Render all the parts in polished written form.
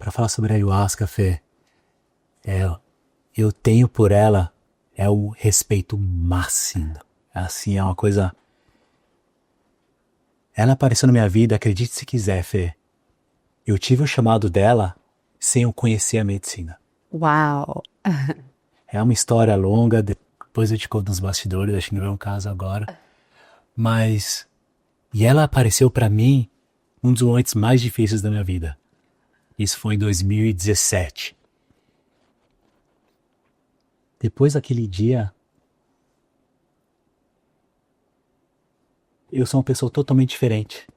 Para falar sobre a ayahuasca, Fê, eu tenho por ela o respeito máximo. Assim, é uma coisa... Ela apareceu na minha vida, acredite se quiser, Fê. Eu tive o chamado dela sem eu conhecer a medicina. Uau! É uma história longa, depois eu te conto nos bastidores, acho que não é um caso agora. Mas... E ela apareceu para mim um dos momentos mais difíceis da minha vida. Isso foi em 2017. Depois daquele dia, eu sou uma pessoa totalmente diferente.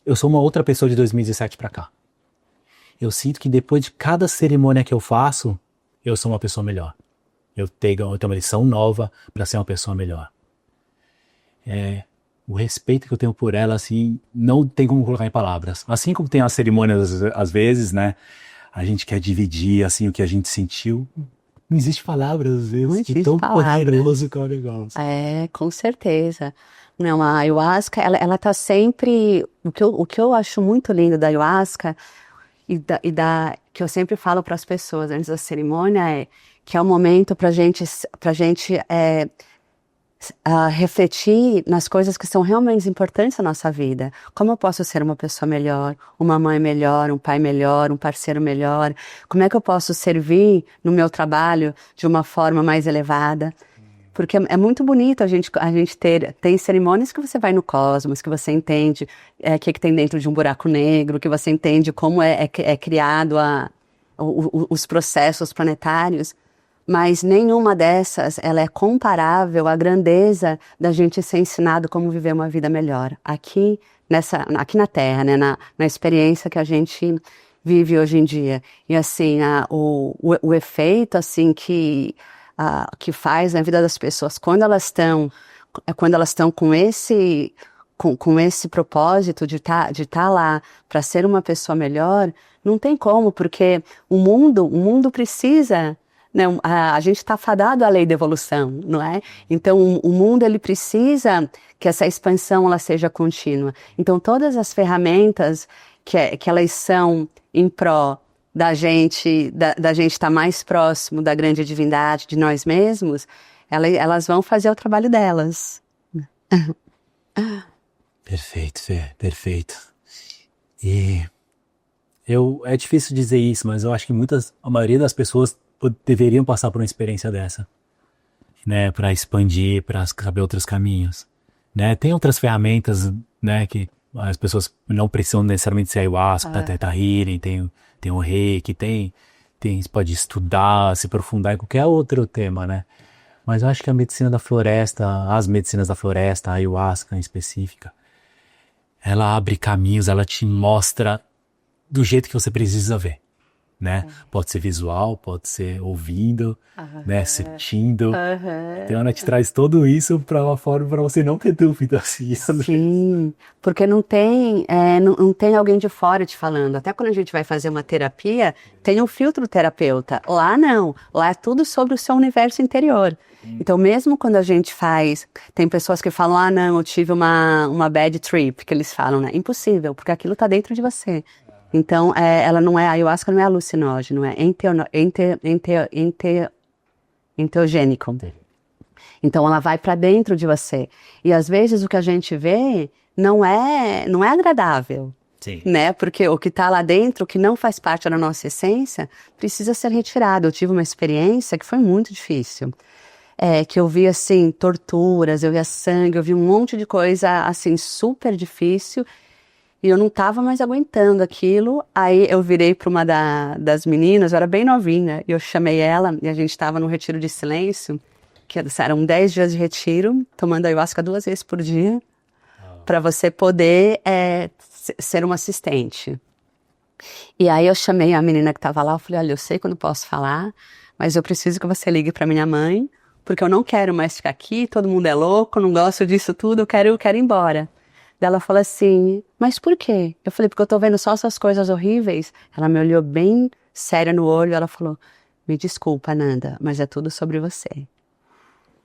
Eu sou uma outra pessoa de 2017 pra cá. Eu sinto que depois de cada cerimônia que eu faço, eu sou uma pessoa melhor. Eu tenho uma lição nova para ser uma pessoa melhor. O respeito que eu tenho por ela, assim, não tem como colocar em palavras. Assim como tem as cerimônias, às vezes, né? A gente quer dividir, assim, o que a gente sentiu. Não existe palavras, às vezes, Não de existe tão palavras. poderoso que é o negócio. Com certeza. Não, a ayahuasca, ela tá sempre... O que eu acho muito lindo da ayahuasca que eu sempre falo para as pessoas antes da cerimônia que é o momento para gente refletir nas coisas que são realmente importantes na nossa vida. Como eu posso ser uma pessoa melhor, uma mãe melhor, um pai melhor, um parceiro melhor? Como é que eu posso servir no meu trabalho de uma forma mais elevada? Porque é muito bonito a gente tem cerimônias que você vai no cosmos, que você entende o que tem dentro de um buraco negro, que você entende como é criado os processos planetários, mas nenhuma dessas ela é comparável à grandeza da gente ser ensinado como viver uma vida melhor. Aqui na Terra, né, na experiência que a gente vive hoje em dia. E assim, o efeito assim que faz na vida das pessoas quando elas estão com esse propósito de tá lá para ser uma pessoa melhor, não tem como, porque o mundo precisa, né, a gente está fadado à lei da evolução, não é? Então o mundo ele precisa que essa expansão ela seja contínua. Então todas as ferramentas que elas são em pró da gente estar mais próximo da grande divindade, de nós mesmos, elas vão fazer o trabalho delas. Perfeito, Fê, perfeito. E é difícil dizer isso, mas eu acho que a maioria das pessoas deveriam passar por uma experiência dessa, né, para expandir, para saber outros caminhos, né? Tem outras ferramentas, né, que as pessoas não precisam necessariamente ser ayahuasca, Theta Healing, tem o Reiki, você pode estudar, se aprofundar em qualquer outro tema, né? Mas eu acho que a medicina da floresta, as medicinas da floresta, a ayahuasca em específica, ela abre caminhos, ela te mostra do jeito que você precisa ver, né? Pode ser visual, pode ser ouvindo, né? Sentindo. Então ela te traz tudo isso para uma forma para você não ter dúvida. Assim. Sim, porque não tem alguém de fora te falando. Até quando a gente vai fazer uma terapia, tem um filtro terapeuta. Lá não, lá é tudo sobre o seu universo interior. Então mesmo quando a gente tem pessoas que falam, não, eu tive uma bad trip, que eles falam, né? Impossível, porque aquilo tá dentro de você. Então, a ayahuasca não é alucinógeno, é enteogênico. Então, ela vai para dentro de você. E às vezes o que a gente vê não é agradável. Sim. Né? Porque o que está lá dentro, o que não faz parte da nossa essência, precisa ser retirado. Eu tive uma experiência que foi muito difícil. Que eu vi, assim, torturas, eu via sangue, eu vi um monte de coisa, assim, super difícil. E eu não estava mais aguentando aquilo. Aí eu virei para uma das meninas, eu era bem novinha, e eu chamei ela, e a gente estava num retiro de silêncio, que eram 10 dias de retiro, tomando ayahuasca 2 vezes por dia, para você poder ser uma assistente. E aí eu chamei a menina que estava lá, eu falei, olha, eu sei que eu não posso falar, mas eu preciso que você ligue para minha mãe, porque eu não quero mais ficar aqui, todo mundo é louco, não gosto disso tudo, eu quero ir embora. Daí ela falou assim, mas por quê? Eu falei, porque eu tô vendo só essas coisas horríveis. Ela me olhou bem séria no olho, ela falou, me desculpa, Nanda, mas é tudo sobre você.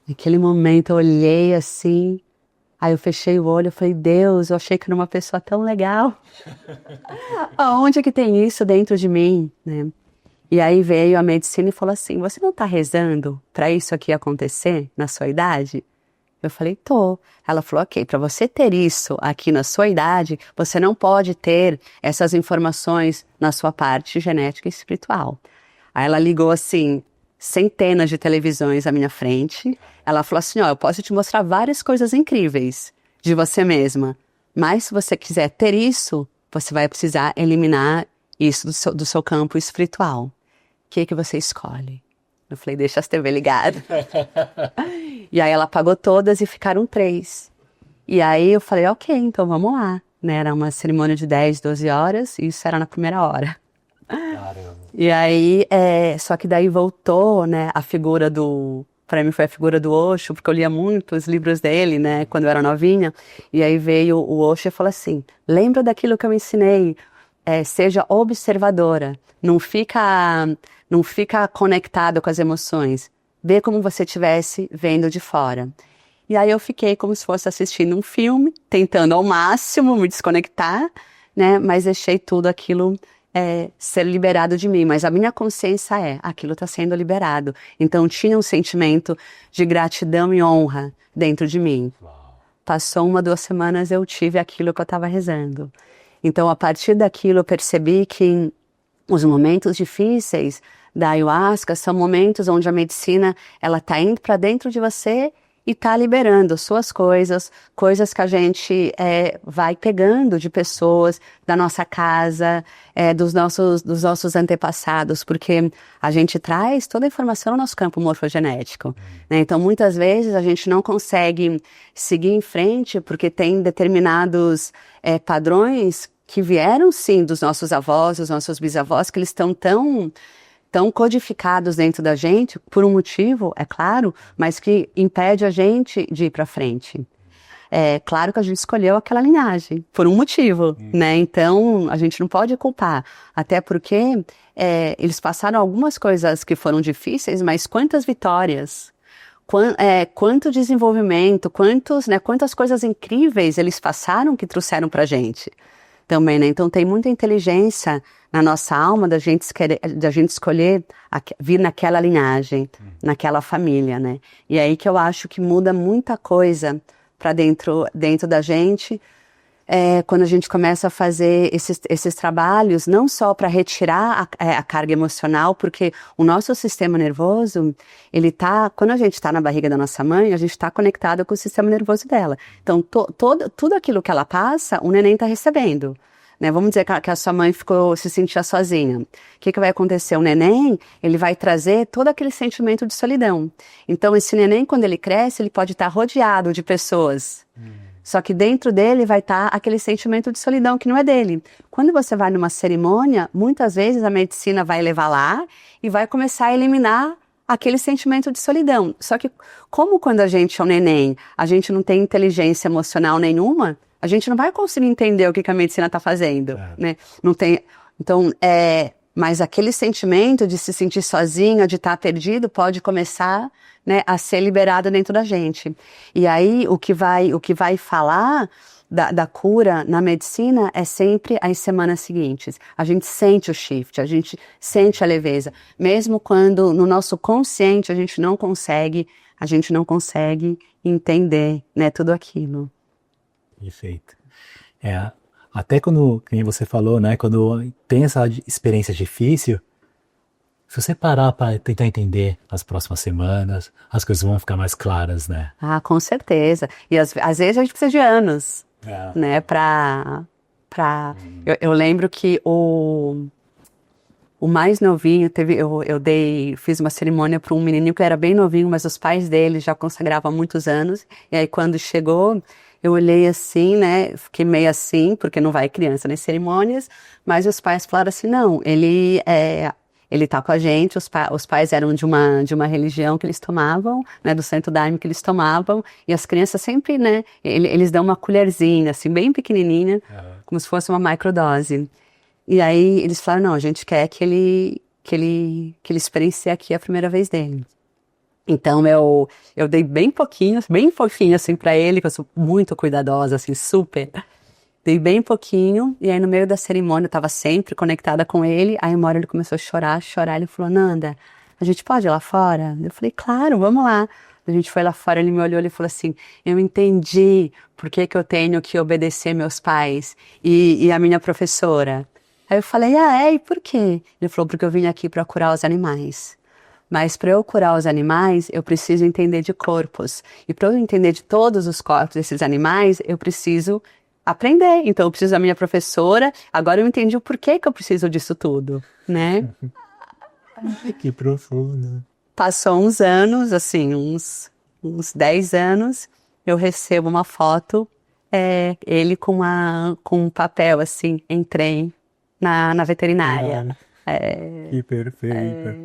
Naquele momento eu olhei assim, Aí eu fechei o olho, eu falei, Deus, eu achei que era uma pessoa tão legal. Aonde é que tem isso dentro de mim, né? E aí veio a medicina e falou assim, você não tá rezando para isso aqui acontecer na sua idade? Eu falei, tô. Ela falou, ok, para você ter isso aqui na sua idade, você não pode ter essas informações na sua parte genética e espiritual. Aí ela ligou assim, centenas de televisões à minha frente. Ela falou assim, ó, eu posso te mostrar várias coisas incríveis de você mesma, mas se você quiser ter isso, você vai precisar eliminar isso do seu campo espiritual. O que você escolhe? Eu falei, deixa as TV ligadas. E aí ela apagou todas e ficaram 3. E aí eu falei, ok, então vamos lá. Né? Era uma cerimônia de 10, 12 horas e isso era na primeira hora. Caramba. E aí, só que daí voltou, né, a figura para mim foi a figura do Osho, porque eu lia muito os livros dele, né, quando eu era novinha. E aí veio o Osho e falou assim, lembra daquilo que eu ensinei, seja observadora, não fica conectado com as emoções, vê como você estivesse vendo de fora. E aí eu fiquei como se fosse assistindo um filme, tentando ao máximo me desconectar, né, mas deixei tudo aquilo ser liberado de mim, mas a minha consciência aquilo está sendo liberado. Então tinha um sentimento de gratidão e honra dentro de mim. Uau. Passou 1, 2 semanas, eu tive aquilo que eu estava rezando. Então a partir daquilo eu percebi que os momentos difíceis da ayahuasca são momentos onde a medicina ela está indo para dentro de você e está liberando suas coisas que a gente vai pegando de pessoas da nossa casa, dos nossos antepassados, porque a gente traz toda a informação no nosso campo morfogenético. Né? Então, muitas vezes a gente não consegue seguir em frente porque tem determinados padrões que vieram, sim, dos nossos avós, dos nossos bisavós, que eles estão tão codificados dentro da gente, por um motivo, é claro, mas que impede a gente de ir para frente. É claro que a gente escolheu aquela linhagem, por um motivo, né? Então, a gente não pode culpar, até porque eles passaram algumas coisas que foram difíceis, mas quantas vitórias, quanto desenvolvimento, quantas coisas incríveis eles passaram que trouxeram pra gente. Também, né? Então tem muita inteligência na nossa alma da gente escolher vir naquela linhagem, naquela família, né? E aí que eu acho que muda muita coisa para dentro da gente, quando a gente começa a fazer esses trabalhos, não só para retirar a carga emocional, porque o nosso sistema nervoso, quando a gente está na barriga da nossa mãe, a gente está conectado com o sistema nervoso dela. Então, tudo aquilo que ela passa, o neném está recebendo. Né? Vamos dizer que a sua mãe se sentia sozinha. O que vai acontecer? O neném, ele vai trazer todo aquele sentimento de solidão. Então, esse neném, quando ele cresce, ele pode estar rodeado de pessoas. Só que dentro dele vai estar aquele sentimento de solidão que não é dele. Quando você vai numa cerimônia, muitas vezes a medicina vai levar lá e vai começar a eliminar aquele sentimento de solidão. Só que como quando a gente é um neném, a gente não tem inteligência emocional nenhuma, a gente não vai conseguir entender o que a medicina está fazendo, né? Não tem. Então, mas aquele sentimento de se sentir sozinha, de estar perdido, pode começar, né, a ser liberado dentro da gente. E aí, o que vai falar da cura na medicina é sempre as semanas seguintes. A gente sente o shift, a gente sente a leveza. Mesmo quando no nosso consciente a gente não consegue entender, né, tudo aquilo. Perfeito. Até quando, como você falou, né, quando tem essa experiência difícil, se você parar para tentar entender as próximas semanas, as coisas vão ficar mais claras, né? Ah, com certeza. E às vezes a gente precisa de anos, né, eu lembro que o mais novinho, fiz uma cerimônia para um menininho que era bem novinho, mas os pais dele já consagravam há muitos anos, e aí quando chegou, eu olhei assim, né, fiquei meio assim, porque não vai criança nas cerimônias, mas os pais falaram assim, não, ele tá com a gente, os pais eram de uma religião que eles tomavam, né, do Santo Daime que eles tomavam, e as crianças sempre, né, eles dão uma colherzinha, assim, bem pequenininha, como se fosse uma microdose. E aí eles falaram, não, a gente quer que ele experiencie aqui a primeira vez dele. Então eu dei bem pouquinho, bem fofinho assim pra ele, que eu sou muito cuidadosa, assim, super. Dei bem pouquinho, e aí no meio da cerimônia eu tava sempre conectada com ele, aí uma hora ele começou a chorar, ele falou, Nanda, a gente pode ir lá fora? Eu falei, claro, vamos lá. A gente foi lá fora, ele me olhou e falou assim, eu entendi por que que eu tenho que obedecer meus pais e a minha professora. Aí eu falei, e por quê? Ele falou, porque eu vim aqui para curar os animais. Mas para eu curar os animais, eu preciso entender de corpos. E para eu entender de todos os corpos desses animais, eu preciso aprender. Então eu preciso da minha professora. Agora eu entendi o porquê que eu preciso disso tudo, né? Que profundo. Passou uns anos, assim, uns 10 anos, eu recebo uma foto, ele com um papel, assim, entrei na veterinária. Que perfeito.